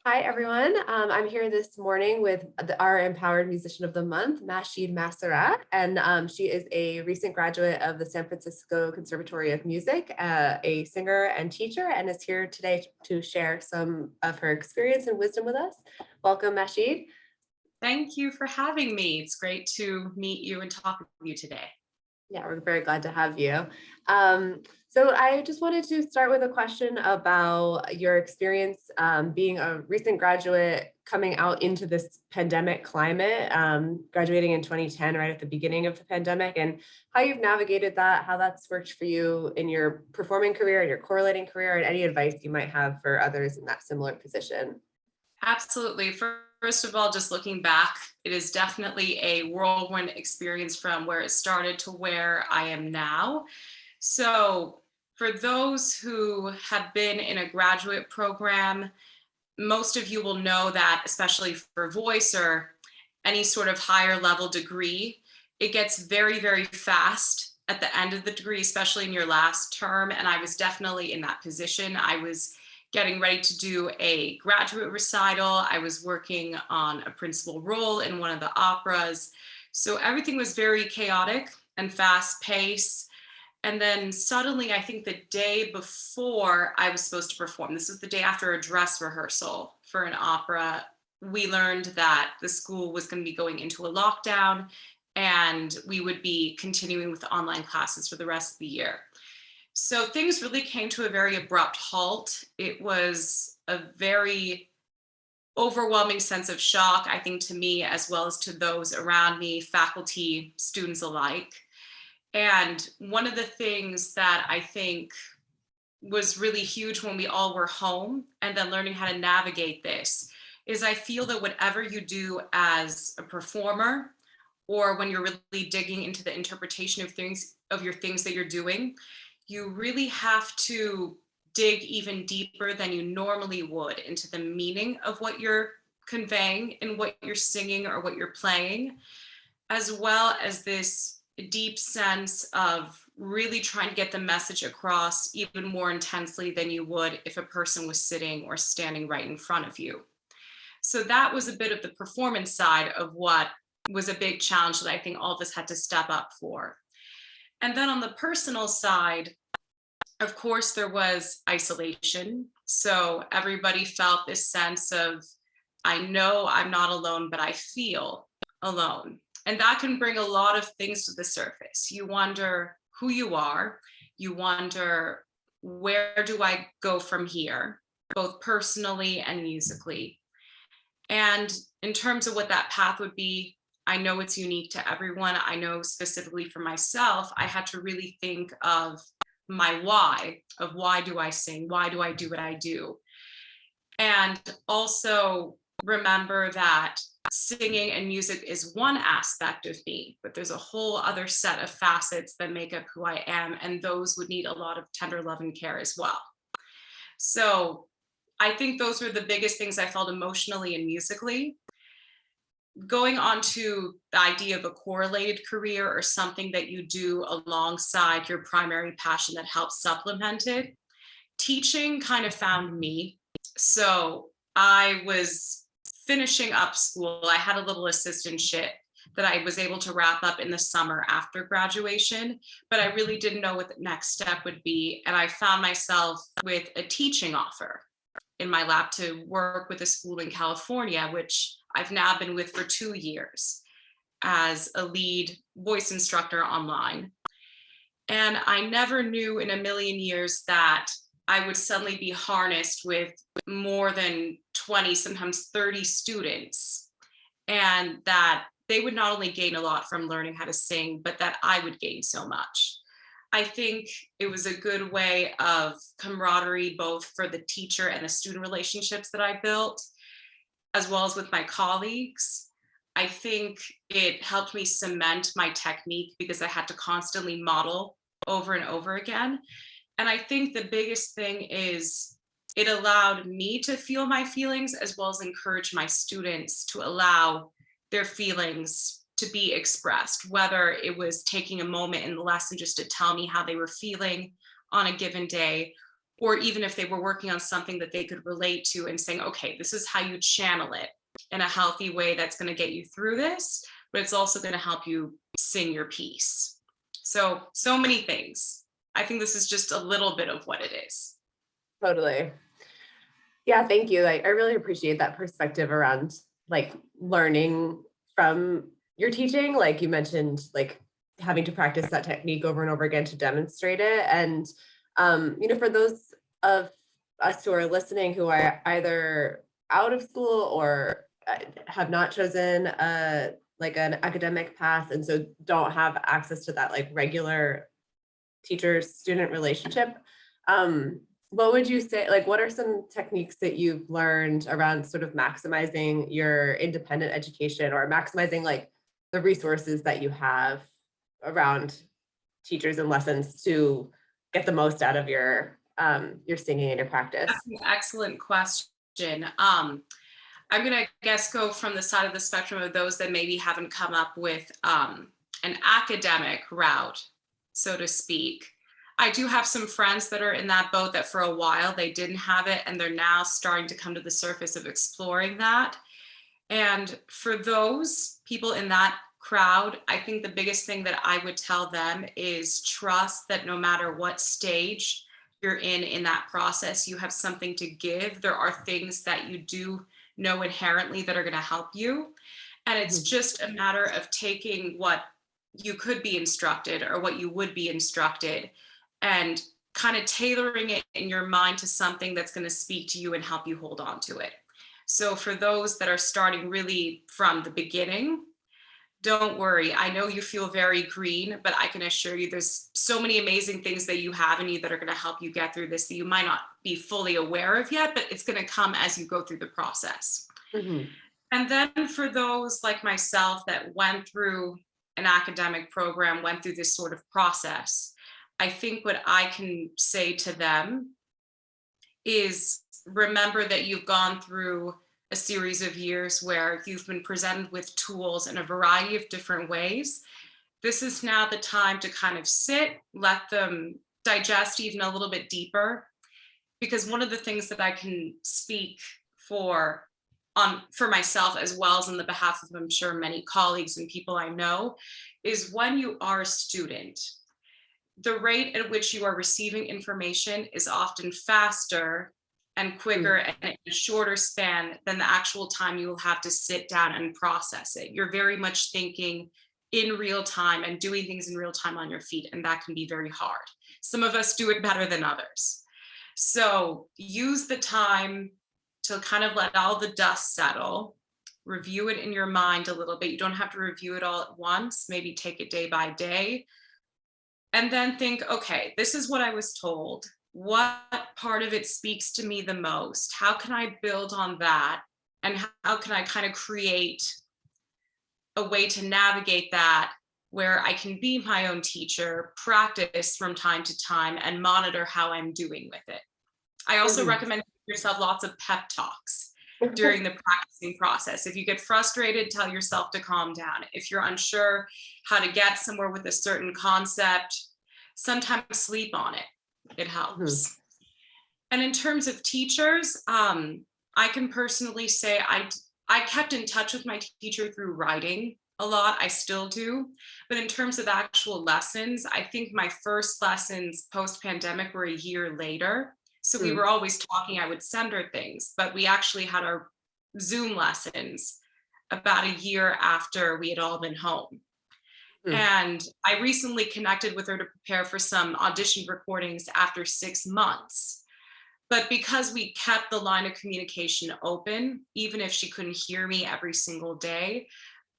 Hi, everyone. I'm here this morning with our Empowered Musician of the Month, Mahsheed Massarat, and she is a recent graduate of the San Francisco Conservatory of Music, a singer and teacher, and is here today to share some of her experience and wisdom with us. Welcome, Mahsheed. Thank you for having me. It's great to meet you and talk with you today. Yeah, we're very glad to have you. So I just wanted to start with a question about your experience being a recent graduate coming out into this pandemic climate, graduating in 2010, right at the beginning of the pandemic, and how you've navigated that, how that's worked for you in your performing career and your correlating career, and any advice you might have for others in that similar position. Absolutely. First of all, just looking back, it is definitely a whirlwind experience from where it started to where I am now. So, for those who have been in a graduate program, most of you will know that, especially for voice or any sort of higher level degree, it gets very, very fast at the end of the degree, especially in your last term. And I was definitely in that position. I was getting ready to do a graduate recital. I was working on a principal role in one of the operas. So everything was very chaotic and fast paced. And then suddenly, I think the day before I was supposed to perform, this was the day after a dress rehearsal for an opera, we learned that the school was going to be going into a lockdown and we would be continuing with online classes for the rest of the year. So things really came to a very abrupt halt. It was a very overwhelming sense of shock, I think, to me, as well as to those around me, faculty, students alike. And one of the things that I think was really huge when we all were home and then learning how to navigate this is I feel that whatever you do as a performer or when you're really digging into the interpretation of things of your things that you're doing, you really have to dig even deeper than you normally would into the meaning of what you're conveying in what you're singing or what you're playing, as well as this deep sense of really trying to get the message across even more intensely than you would if a person was sitting or standing right in front of you. So that was a bit of the performance side of what was a big challenge that I think all of us had to step up for. And then on the personal side, of course, there was isolation. So everybody felt this sense of, I know I'm not alone, but I feel alone. And that can bring a lot of things to the surface. You wonder who you are, you wonder, where do I go from here, both personally and musically? And in terms of what that path would be, I know it's unique to everyone. I know specifically for myself, I had to really think of my why, of why do I sing? Why do I do what I do? And also remember that singing and music is one aspect of me, but there's a whole other set of facets that make up who I am. And those would need a lot of tender love and care as well. So I think those were the biggest things I felt emotionally and musically. Going on to the idea of a correlated career or something that you do alongside your primary passion that helps supplement it, teaching kind of found me. So I was finishing up school. I had a little assistantship that I was able to wrap up in the summer after graduation, but I really didn't know what the next step would be. And I found myself with a teaching offer in my lap to work with a school in California, which I've now been with for 2 years as a lead voice instructor online. And I never knew in a million years that I would suddenly be harnessed with more than 20, sometimes 30 students, and that they would not only gain a lot from learning how to sing, but that I would gain so much. I think it was a good way of camaraderie, both for the teacher and the student relationships that I built, as well as with my colleagues. I think it helped me cement my technique because I had to constantly model over and over again. And I think the biggest thing is it allowed me to feel my feelings as well as encourage my students to allow their feelings to be expressed, whether it was taking a moment in the lesson just to tell me how they were feeling on a given day, or even if they were working on something that they could relate to and saying, okay, this is how you channel it in a healthy way that's going to get you through this, but it's also going to help you sing your piece. So many things. I think this is just a little bit of what it is. Totally. Yeah, thank you. Like, I really appreciate that perspective around like learning from your teaching. Like you mentioned, like having to practice that technique over and over again to demonstrate it. And for those of us who are listening who are either out of school or have not chosen like an academic path, and so don't have access to that like regular teacher-student relationship. What would you say, like, what are some techniques that you've learned around sort of maximizing your independent education or maximizing like the resources that you have around teachers and lessons to get the most out of your singing and your practice? That's an excellent question. I'm gonna guess go from the side of the spectrum of those that maybe haven't come up with an academic route, so to speak. I do have some friends that are in that boat that for a while they didn't have it and they're now starting to come to the surface of exploring that. And for those people in that crowd, I think the biggest thing that I would tell them is trust that no matter what stage you're in that process, you have something to give. There are things that you do know inherently that are going to help you. And it's Mhm. just a matter of taking what you could be instructed or what you would be instructed and kind of tailoring it in your mind to something that's going to speak to you and help you hold on to it. So for those that are starting really from the beginning, don't worry. I know you feel very green, but I can assure you there's so many amazing things that you have in you that are going to help you get through this that you might not be fully aware of yet, but it's going to come as you go through the process. Mhm. And then for those like myself that went through an academic program, went through this sort of process, I think what I can say to them is remember that you've gone through a series of years where you've been presented with tools in a variety of different ways. This is now the time to kind of sit, let them digest even a little bit deeper. Because one of the things that I can speak for for myself as well as on the behalf of I'm sure many colleagues and people I know is when you are a student, the rate at which you are receiving information is often faster and quicker Mhm. and in a shorter span than the actual time you will have to sit down and process it. You're very much thinking in real time and doing things in real time on your feet, and that can be very hard. Some of us do it better than others. So use the time to kind of let all the dust settle, review it in your mind a little bit. You don't have to review it all at once, maybe take it day by day and then think, okay, this is what I was told. What part of it speaks to me the most? How can I build on that? And how can I kind of create a way to navigate that where I can be my own teacher, practice from time to time, and monitor how I'm doing with it? I also Mhm. recommend giving yourself lots of pep talks during the practicing process. If you get frustrated, tell yourself to calm down. If you're unsure how to get somewhere with a certain concept, sometimes sleep on it. It Mhm. helps. And in terms of teachers, I can personally say I kept in touch with my teacher through writing a lot. I still do. But in terms of actual lessons, I think my first lessons post pandemic were a year later. So we were Mhm. always talking. I would send her things, but we actually had our Zoom lessons about a year after we had all been home. Mhm. And I recently connected with her to prepare for some audition recordings after 6 months. But because we kept the line of communication open, even if she couldn't hear me every single day,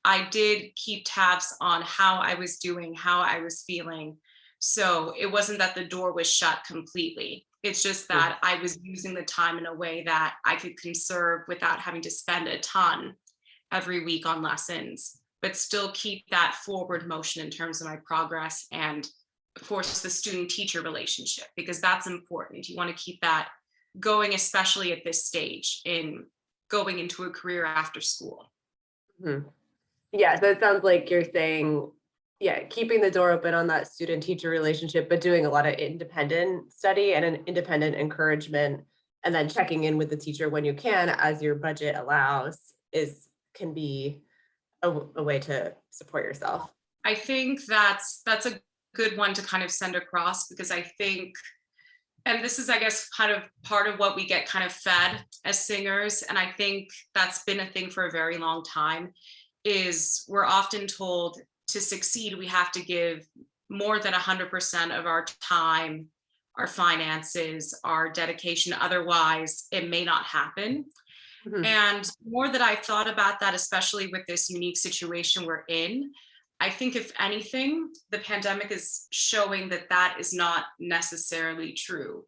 I did keep tabs on how I was doing, how I was feeling. So it wasn't that the door was shut completely. It's just Mhm. that I was using the time in a way that I could conserve without having to spend a ton every week on lessons, but still keep that forward motion in terms of my progress and, of course, the student teacher relationship, because that's important. You want to keep that going, especially at this stage in going into a career after school. Mhm. Yeah, so it sounds like you're saying yeah, keeping the door open on that student teacher relationship, but doing a lot of independent study and an independent encouragement, and then checking in with the teacher when you can, as your budget allows, is can be a way to support yourself. I think that's a good one to kind of send across, because I think, and this is, I guess, kind of part of what we get kind of fed as singers, and I think that's been a thing for a very long time, is we're often told to succeed, we have to give more than 100% of our time, our finances, our dedication. Otherwise, it may not happen. Mhm, And more that I thought about that, especially with this unique situation we're in, I think if anything, the pandemic is showing that that is not necessarily true.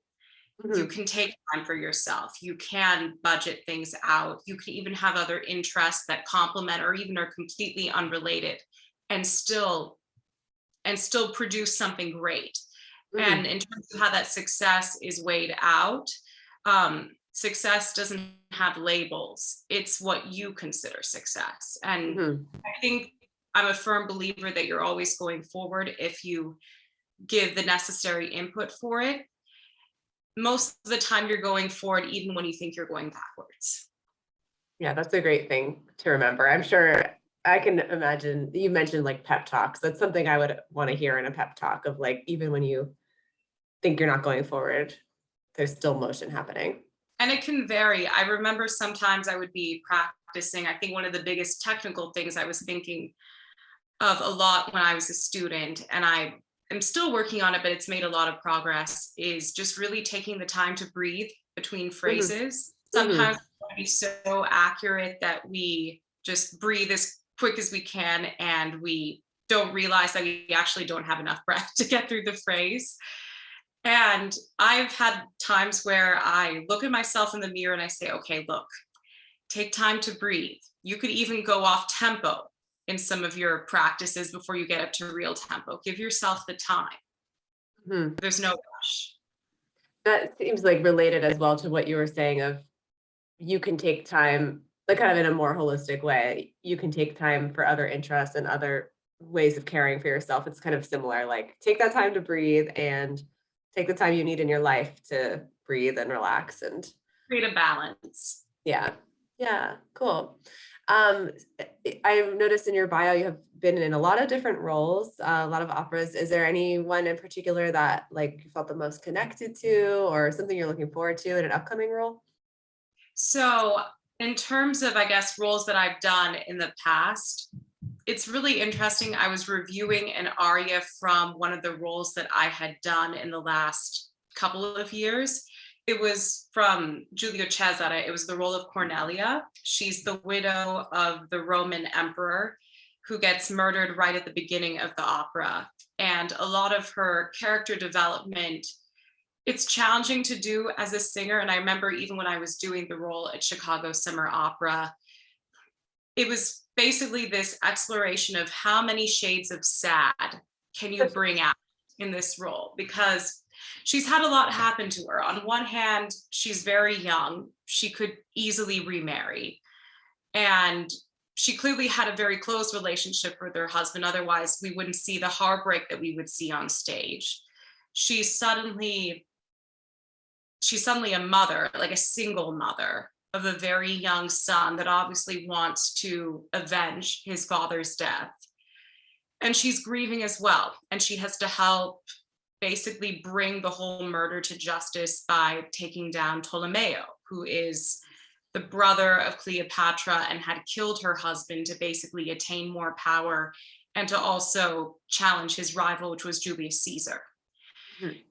You mhm, can take time for yourself. You can budget things out. You can even have other interests that complement or even are completely unrelated, and still produce something great. And mhm, in terms of how that success is weighed out, success doesn't have labels. It's what you consider success. And mhm. I think I'm a firm believer that you're always going forward if you give the necessary input for it. Most of the time, you're going forward, even when you think you're going backwards. Yeah, that's a great thing to remember. I'm sure I can imagine you mentioned like pep talks. That's something I would want to hear in a pep talk of like, even when you think you're not going forward, there's still motion happening. And it can vary. I remember sometimes I would be practicing. I think one of the biggest technical things I was thinking of a lot when I was a student, and I am still working on it, but it's made a lot of progress, is just really taking the time to breathe between Mhm, phrases. Sometimes mhm, we want to be so accurate that we just breathe as quick as we can, and we don't realize that we actually don't have enough breath to get through the phrase. And I've had times where I look at myself in the mirror and I say, okay, look, take time to breathe. You could even go off tempo in some of your practices before you get up to real tempo. Give yourself the time. mhm. There's no rush. That seems like related as well to what you were saying of you can take time, like kind of in a more holistic way. You can take time for other interests and other ways of caring for yourself. It's kind of similar, like take that time to breathe and take the time you need in your life to breathe and relax and Create a balance. yeah. Yeah, cool. Um, I've noticed in your bio you have been in a lot of different roles, a lot of operas. Is there any one in particular that like you felt the most connected to or something you're looking forward to in an upcoming role? So, in terms of, I guess, roles that I've done in the past, it's really interesting. I was reviewing an aria from one of the roles that I had done in the last couple of years. It was from Giulio Cesare. It was the role of Cornelia. She's the widow of the Roman emperor who gets murdered right at the beginning of the opera. And a lot of her character development, it's challenging to do as a singer. And I remember even when I was doing the role at Chicago Summer Opera, it was basically this exploration of how many shades of sad can you bring out in this role, because she's had a lot happen to her. On one hand, she's very young, she could easily remarry, and she clearly had a very close relationship with her husband, otherwise we wouldn't see the heartbreak that we would see on stage. She's suddenly a mother, like a single mother of a very young son that obviously wants to avenge his father's death. And she's grieving as well. And she has to help basically bring the whole murder to justice by taking down Ptolemy, who is the brother of Cleopatra and had killed her husband to basically attain more power and to also challenge his rival, which was Julius Caesar. Mhm.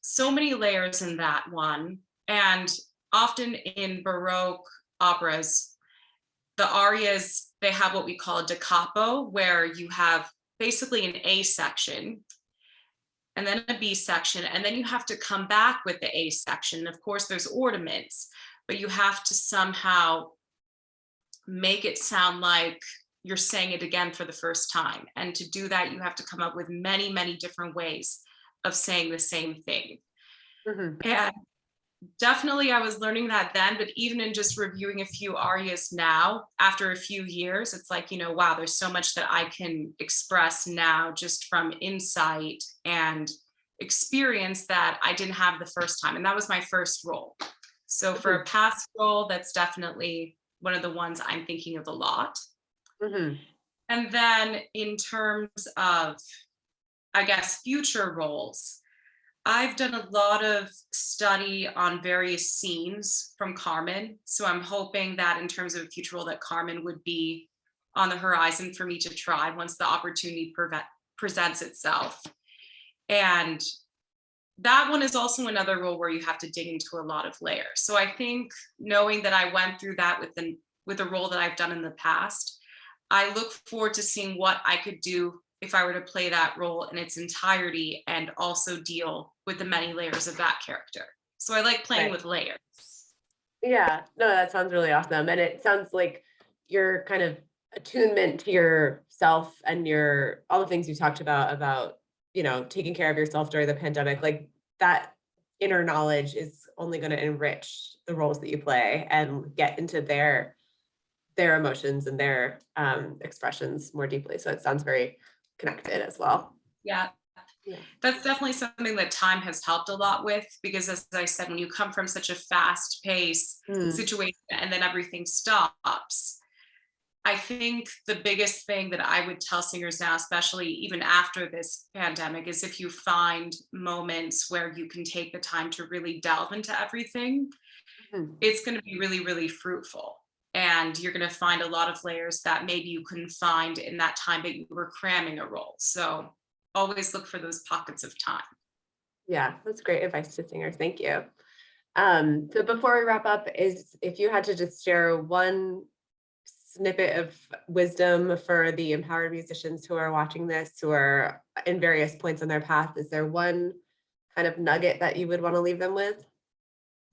So many layers in that one. And often in Baroque operas, the arias, they have what we call a da capo, where you have basically an A section and then a B section, and then you have to come back with the A section. Of course, there's ornaments, but you have to somehow make it sound like you're saying it again for the first time. And to do that, you have to come up with many, many different ways of saying the same thing. Mhm. And definitely I was learning that then, but even in just reviewing a few arias now, after a few years, it's like, wow, there's so much that I can express now just from insight and experience that I didn't have the first time. And that was my first role. So for a past role, that's definitely one of the ones I'm thinking of a lot. Mm-hmm. And then in terms of, I guess, future roles, I've done a lot of study on various scenes from Carmen. So I'm hoping that in terms of a future role that Carmen would be on the horizon for me to try once the opportunity presents itself. And that one is also another role where you have to dig into a lot of layers. So I think knowing that I went through that with a role that I've done in the past, I look forward to seeing what I could do if I were to play that role in its entirety and also deal with the many layers of that character. So I like playing Right. with layers. Yeah, no, that sounds really awesome. And it sounds like your kind of attunement to yourself and your all the things you talked about, taking care of yourself during the pandemic, like that inner knowledge is only going to enrich the roles that you play and get into their emotions and their expressions more deeply. So it sounds very connected as well. Yeah, Yeah. that's definitely something that time has helped a lot with because, as I said, when you come from such a fast pace Mm, situation and then everything stops, I think the biggest thing that I would tell singers now, especially even after this pandemic, is if you find moments where you can take the time to really delve into everything, mhm. it's going to be really, really fruitful. And you're going to find a lot of layers that maybe you couldn't find in that time that you were cramming a role. So always look for those pockets of time. Yeah, that's great advice to singers. Thank you. So before we wrap up, is if you had to just share one snippet of wisdom for the empowered musicians who are watching this, who are in various points on their path, is there one kind of nugget that you would want to leave them with?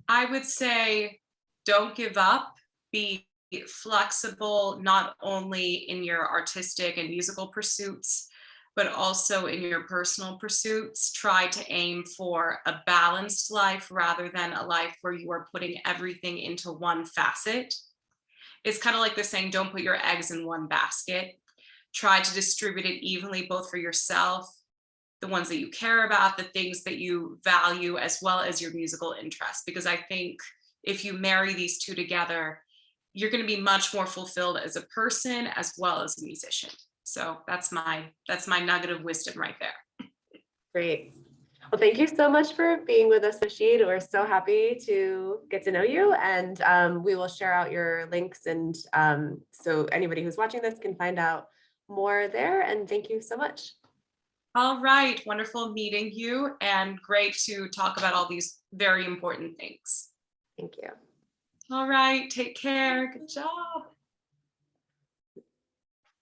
I would say don't give up, be flexible, not only in your artistic and musical pursuits, but also in your personal pursuits. Try to aim for a balanced life rather than a life where you are putting everything into one facet. It's kind of like the saying, don't put your eggs in one basket. Try to distribute it evenly, both for yourself, the ones that you care about, the things that you value, as well as your musical interests. Because I think if you marry these two together, you're going to be much more fulfilled as a person as well as a musician. So that's my nugget of wisdom right there. Great. Well, thank you so much for being with us, Mahsheed. We're so happy to get to know you, and we will share out your links, and so anybody who's watching this can find out more there. And thank you so much. All right, wonderful meeting you and great to talk about all these very important things. Thank you. All right, take care. Good job.